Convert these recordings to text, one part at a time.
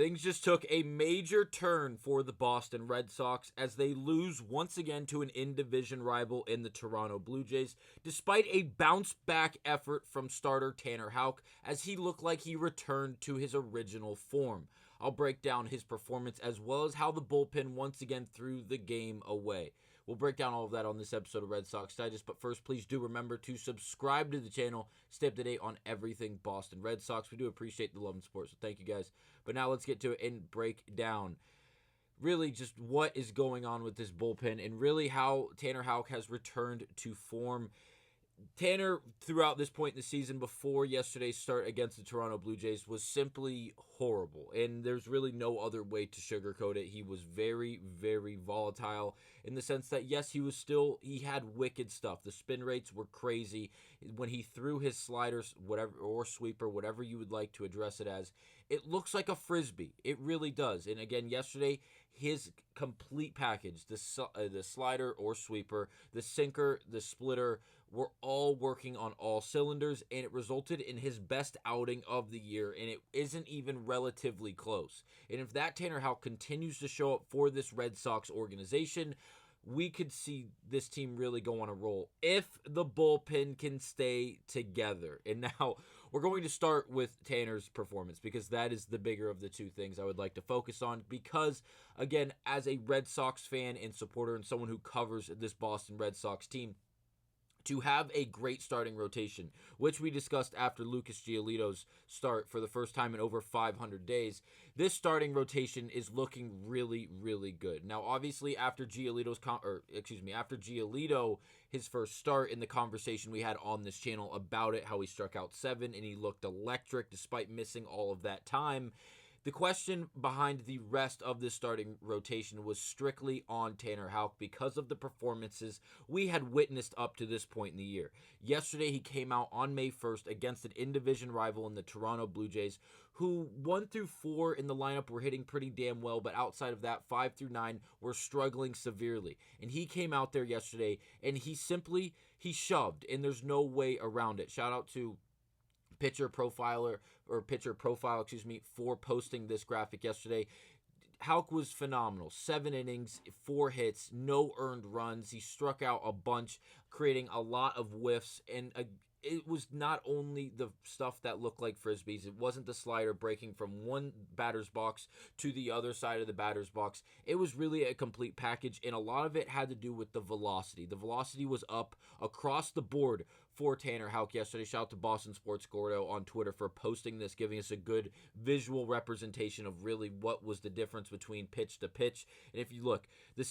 Things just took a major turn for the Boston Red Sox as they lose once again to an in-division rival in the Toronto Blue Jays, despite a bounce-back effort from starter Tanner Houck as he looked like he returned to his original form. I'll break down his performance as well as how the bullpen once again threw the game away. We'll break down all of that on this episode of Red Sox Digest, but first, please do remember to subscribe to the channel, stay up to date on everything Boston Red Sox. We do appreciate the love and support, so thank you guys. But now let's get to it and break down really just what is going on with this bullpen and really how Tanner Houck has returned to form. Tanner, throughout this point in the season before yesterday's start against the Toronto Blue Jays, was simply horrible, and there's really no other way to sugarcoat it. He was very, very volatile in the sense that, yes, he had wicked stuff. The spin rates were crazy. When he threw his sliders, whatever, or sweeper, whatever you would like to address it as, it looks like a Frisbee. It really does. And again, yesterday, his complete package, the slider or sweeper, the sinker, the splitter, were all working on all cylinders, and it resulted in his best outing of the year, and it isn't even relatively close. And if that Tanner Houck continues to show up for this Red Sox organization, we could see this team really go on a roll if the bullpen can stay together. And now we're going to start with Tanner's performance because that is the bigger of the two things I would like to focus on because, again, as a Red Sox fan and supporter and someone who covers this Boston Red Sox team, to have a great starting rotation, which we discussed after Lucas Giolito's start for the first time in over 500 days, this starting rotation is looking really, really good. Now, obviously, after Giolito, his first start, in the conversation we had on this channel about it, how he struck out 7 and he looked electric despite missing all of that time. The question behind the rest of this starting rotation was strictly on Tanner Houck because of the performances we had witnessed up to this point in the year. Yesterday, he came out on May 1st against an in-division rival in the Toronto Blue Jays, who 1 through 4 in the lineup were hitting pretty damn well, but outside of that, 5 through 9 were struggling severely. And he came out there yesterday, and he shoved, and there's no way around it. Shout out to pitcher profile, for posting this graphic yesterday. Houck was phenomenal. 7 innings, 4 hits, no earned runs. He struck out a bunch, creating a lot of whiffs, and it was not only the stuff that looked like Frisbees. It wasn't the slider breaking from one batter's box to the other side of the batter's box. It was really a complete package, and a lot of it had to do with the velocity. The velocity was up across the board for Tanner Houck yesterday. Shout out to Boston Sports Gordo on Twitter for posting this, giving us a good visual representation of really what was the difference between pitch to pitch. And if you look, the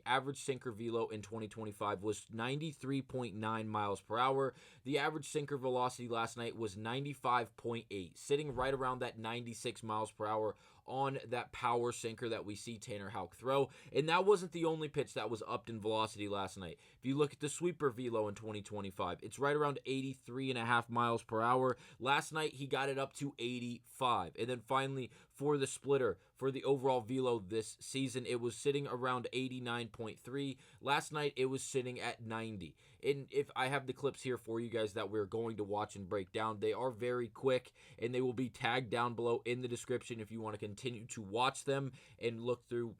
average sinker velo in 2025 was 93.9 miles per hour. The average sinker velocity last night was 95.8, sitting right around that 96 miles per hour on that power sinker that we see Tanner Houck throw. And that wasn't the only pitch that was upped in velocity last night. If you look at the sweeper velo in 2025, it's right around 83.5 miles per hour. Last night, he got it up to 85. And then finally, for the splitter, for the overall velo this season, it was sitting around 89.3. Last night, it was sitting at 90. And if I have the clips here for you guys that we're going to watch and break down, they are very quick, and they will be tagged down below in the description if you want to continue to watch them and look through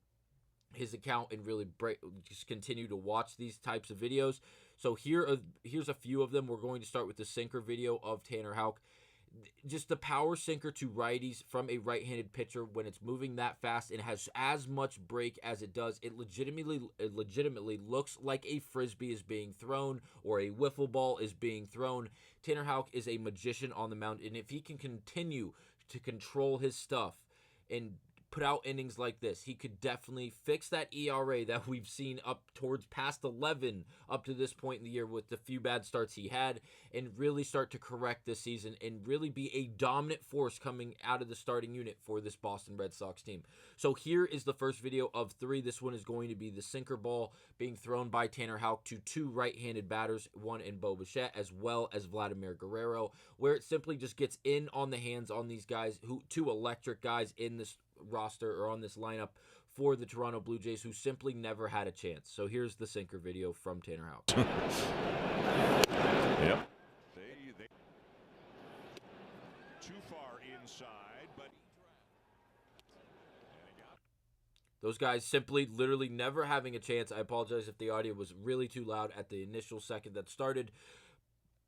his account and really just continue to watch these types of videos. So here's a few of them. We're going to start with the sinker video of Tanner Houck. Just the power sinker to righties from a right-handed pitcher when it's moving that fast and has as much break as it does, it legitimately looks like a Frisbee is being thrown or a wiffle ball is being thrown. Tanner Houck is a magician on the mound, and if he can continue to control his stuff and put out innings like this, he could definitely fix that ERA that we've seen up towards past 11 up to this point in the year with the few bad starts he had, and really start to correct this season and really be a dominant force coming out of the starting unit for this Boston Red Sox team. So here is the first video of 3. This one is going to be the sinker ball being thrown by Tanner Houck to 2 right-handed batters, one in Bo Bichette as well as Vladimir Guerrero, where it simply just gets in on the hands on these guys, 2 electric guys in this roster or on this lineup for the Toronto Blue Jays who simply never had a chance. So here's the sinker video from Tanner Houck. Yep. They too far inside. Those guys simply, literally never having a chance. I apologize if the audio was really too loud at the initial second that started.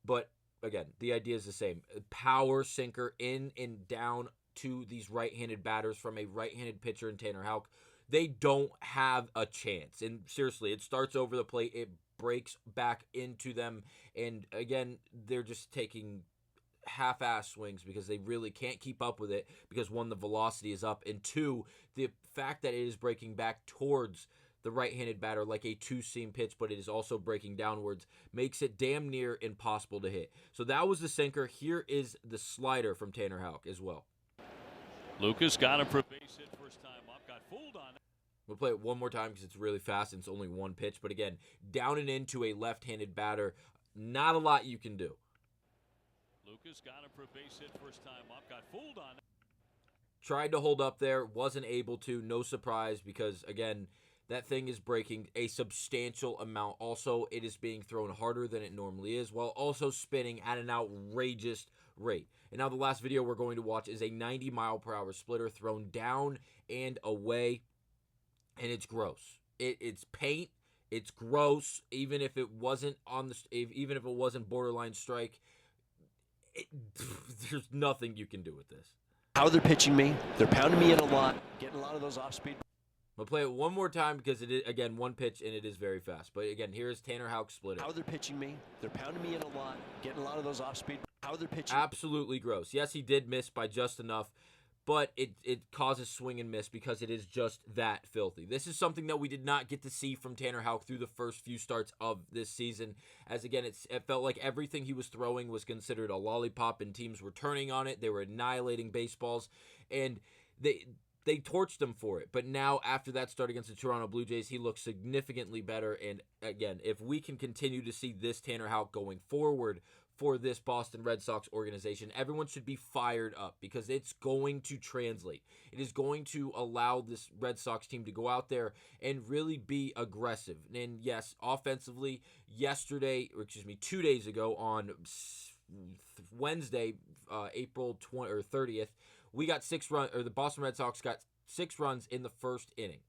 But again, the idea is the same. Power sinker in and down to these right-handed batters from a right-handed pitcher in Tanner Houck. They don't have a chance. And seriously, it starts over the plate. It breaks back into them. And again, they're just taking half-ass swings because they really can't keep up with it because, one, the velocity is up, and two, the fact that it is breaking back towards the right-handed batter like a two-seam pitch, but it is also breaking downwards, makes it damn near impossible to hit. So that was the sinker. Here is the slider from Tanner Houck as well. Lucas got him for a base hit first time up, got fooled on it. We'll play it one more time because it's really fast and it's only one pitch. But again, down and into a left-handed batter, not a lot you can do. Lucas got him for a base hit first time up, got fooled on it. Tried to hold up there, wasn't able to. No surprise because, again, that thing is breaking a substantial amount. Also, it is being thrown harder than it normally is while also spinning at an outrageous rate. And now the last video we're going to watch is a 90-mile-per-hour splitter thrown down and away, and it's gross. It's paint. It's gross. Even if it wasn't borderline strike, there's nothing you can do with this. How they're pitching me, they're pounding me in a lot, getting a lot of those off-speed. We'll play it one more time because it is, again, one pitch and it is very fast. But again, here's Tanner Houck splitting. How they're pitching me, they're pounding me in a lot, getting a lot of those off-speed. How they're pitching. Absolutely gross. Yes, he did miss by just enough, but it causes swing and miss because it is just that filthy. This is something that we did not get to see from Tanner Houck through the first few starts of this season. As again, it felt like everything he was throwing was considered a lollipop and teams were turning on it. They were annihilating baseballs, and they torched him for it. But now, after that start against the Toronto Blue Jays, he looks significantly better. And again, if we can continue to see this Tanner Houck going forward for this Boston Red Sox organization, everyone should be fired up because it's going to translate. It is going to allow this Red Sox team to go out there and really be aggressive. And yes, offensively, 2 days ago on Wednesday, April 30th, we got the Boston Red Sox got 6 runs in the first inning.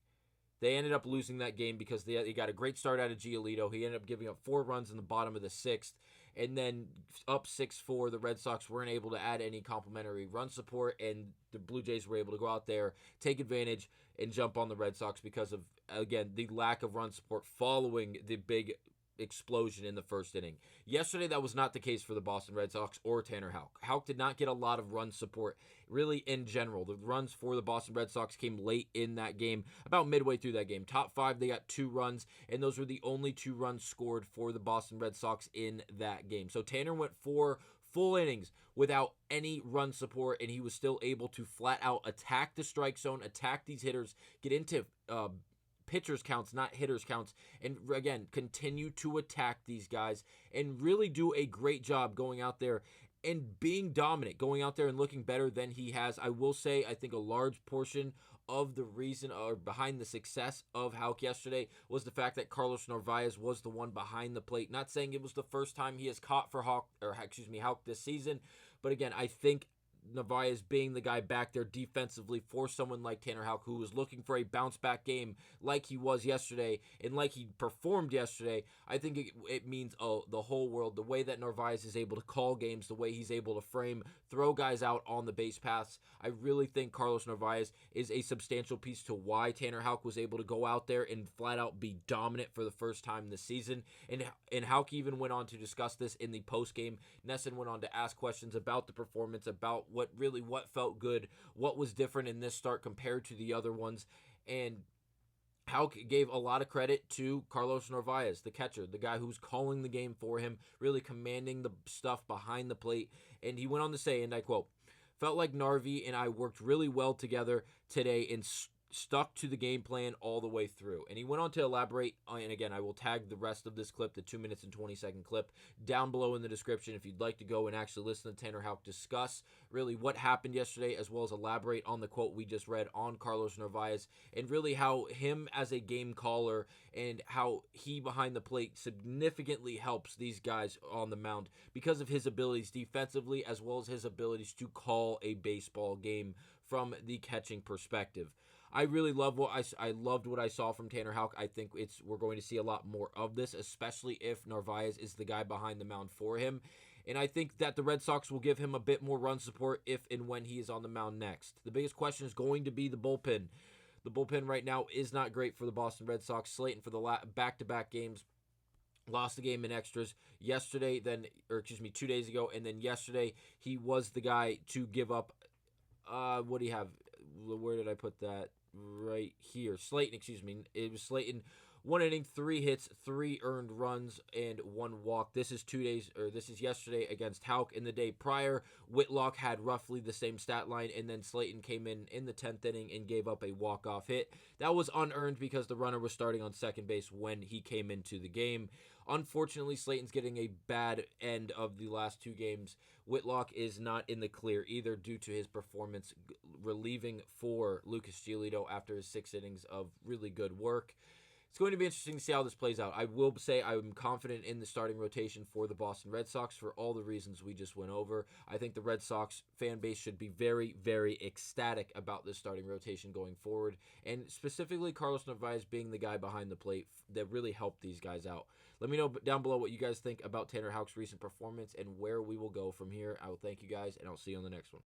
They ended up losing that game because they got a great start out of Giolito. He ended up giving up 4 runs in the bottom of the 6th. And then up 6-4, the Red Sox weren't able to add any complimentary run support, and the Blue Jays were able to go out there, take advantage, and jump on the Red Sox because of, again, the lack of run support following the big explosion in the first inning. Yesterday, that was not the case for the Boston Red Sox or Tanner Houck. Houck did not get a lot of run support, really, in general. The runs for the Boston Red Sox came late in that game, about midway through that game. Top 5, they got 2 runs, and those were the only 2 runs scored for the Boston Red Sox in that game. So Tanner went 4 full innings without any run support, and he was still able to flat out attack the strike zone, attack these hitters, get into pitchers counts, not hitters counts, and again, continue to attack these guys and really do a great job going out there and being dominant, going out there and looking better than he has. I will say, I think a large portion of the reason or behind the success of Houck yesterday was the fact that Carlos Narvaez was the one behind the plate. Not saying it was the first time he has caught for Houck this season, but again, I think Narvaez being the guy back there defensively for someone like Tanner Houck, who was looking for a bounce-back game like he was yesterday and like he performed yesterday, I think it means the whole world. The way that Narvaez is able to call games, the way he's able to frame, throw guys out on the base paths, I really think Carlos Narvaez is a substantial piece to why Tanner Houck was able to go out there and flat-out be dominant for the first time this season. And Houck even went on to discuss this in the post-game. Nesson went on to ask questions about the performance, about what felt good, what was different in this start compared to the other ones. And Houck gave a lot of credit to Carlos Narvaez, the catcher, the guy who's calling the game for him, really commanding the stuff behind the plate. And he went on to say, and I quote, "Felt like Narvi and I worked really well together today and stuck to the game plan all the way through. And he went on to elaborate, and again, I will tag the rest of this clip, the 2 minutes and 20-second clip, down below in the description if you'd like to go and actually listen to Tanner Houck discuss really what happened yesterday, as well as elaborate on the quote we just read on Carlos Narvaez, and really how him as a game caller and how he behind the plate significantly helps these guys on the mound because of his abilities defensively, as well as his abilities to call a baseball game from the catching perspective. I really love I loved what I saw from Tanner Houck. I think we're going to see a lot more of this, especially if Narvaez is the guy behind the mound for him. And I think that the Red Sox will give him a bit more run support if and when he is on the mound next. The biggest question is going to be the bullpen. The bullpen right now is not great for the Boston Red Sox. Slayton for the back-to-back games lost the game in extras yesterday, 2 days ago, and then yesterday he was the guy to give up. What do you have? Where did I put that? Right here. Slayton, It was Slayton. 1 inning, 3 hits, 3 earned runs, and 1 walk. This is yesterday against Houck. In the day prior, Whitlock had roughly the same stat line, and then Slayton came in the 10th inning and gave up a walk-off hit. That was unearned because the runner was starting on second base when he came into the game. Unfortunately, Slayton's getting a bad end of the last 2 games. Whitlock is not in the clear either due to his performance relieving for Lucas Giolito after his 6 innings of really good work. It's going to be interesting to see how this plays out. I will say I'm confident in the starting rotation for the Boston Red Sox for all the reasons we just went over. I think the Red Sox fan base should be very, very ecstatic about this starting rotation going forward, and specifically Carlos Narvaez being the guy behind the plate that really helped these guys out. Let me know down below what you guys think about Tanner Houck's recent performance and where we will go from here. I will thank you guys, and I'll see you on the next one.